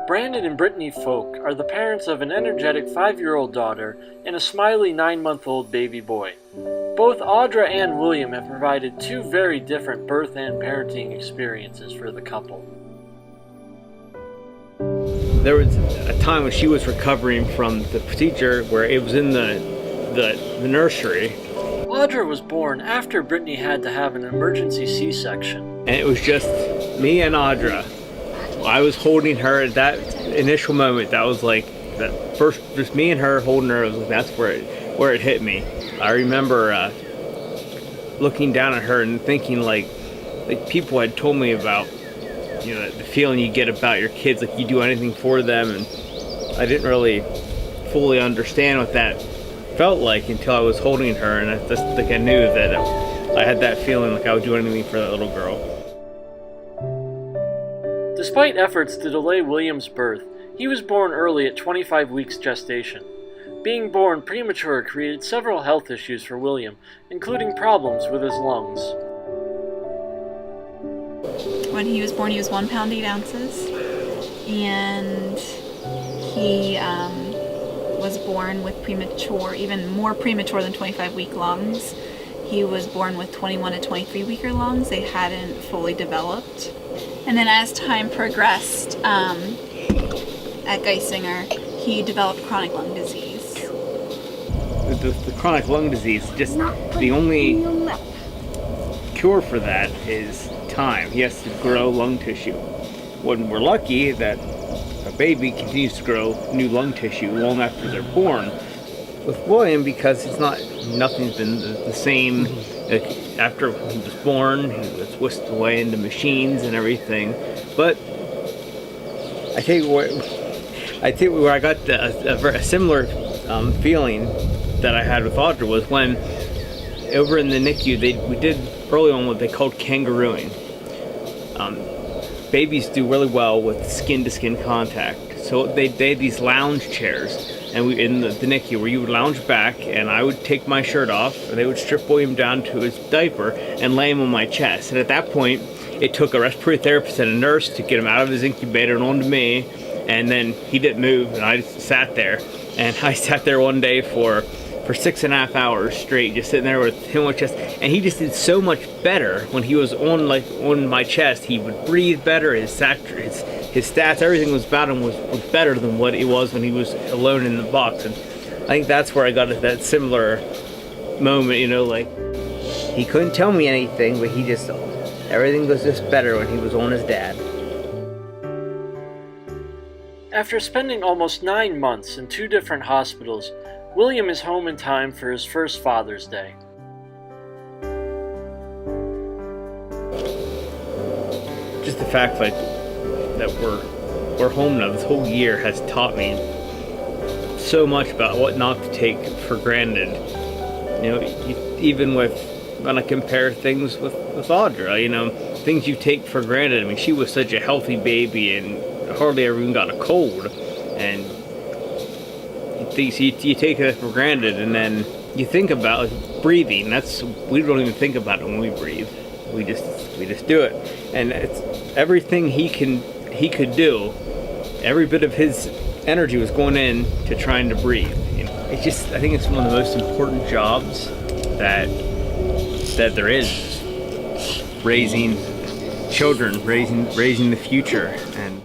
Brandon and Brittany Folk are the parents of an energetic 5-year-old daughter and a smiley 9-month-old baby boy. Both Audra and William have provided two very different birth and parenting experiences for the couple. There was a time when she was recovering from the procedure where it was in the nursery. Audra was born after Brittany had to have an emergency C-section. And it was just me and Audra. I was holding her at that initial moment. That was like that first, just me and her holding her. Was like, that's where it hit me. I remember looking down at her and thinking like people had told me about, you know, the feeling you get about your kids, like you do anything for them, and I didn't really fully understand what that felt like until I was holding her, and I just like I knew that I had that feeling like I would do anything for that little girl. Despite efforts to delay William's birth, he was born early at 25 weeks gestation. Being born premature created several health issues for William, including problems with his lungs. When he was born, he was 1 pound 8 ounces, and he was born with premature, even more premature than 25-week lungs. He was born with 21 to 23-weeker lungs. They hadn't fully developed. And then as time progressed at Geisinger, he developed chronic lung disease. The chronic lung disease, just the only cure for that is time. He has to grow lung tissue. When we're lucky that a baby continues to grow new lung tissue long after they're born. With William, because nothing's been the same. After he was born, he was whisked away into machines and everything. But I tell you where I got a similar feeling that I had with Audra was when over in the NICU we did early on what they called kangarooing. Babies do really well with skin-to-skin contact, so they had these lounge chairs. And in the NICU where you would lounge back and I would take my shirt off and they would strip William down to his diaper and lay him on my chest. And at that point, it took a respiratory therapist and a nurse to get him out of his incubator and onto me. And then he didn't move and I just sat there. And I sat there one day for 6.5 hours straight, just sitting there with him on my chest. And he just did so much better when he was on my chest. He would breathe better, his stats, everything was about him was better than what it was when he was alone in the box. And I think that's where I got that similar moment, you know, like he couldn't tell me anything, but everything was just better when he was on his dad. After spending almost 9 months in 2 different hospitals, William is home in time for his first Father's Day. Just the fact that we're home now, this whole year has taught me so much about what not to take for granted. You know, even when I compare things with Audra, you know, things you take for granted. I mean, she was such a healthy baby and hardly ever even got a cold, and you take that for granted, and then you think about breathing. We don't even think about it when we breathe. We just do it, and it's everything he could do. Every bit of his energy was going in to trying to breathe. I think it's one of the most important jobs that there is, raising children, raising the future. And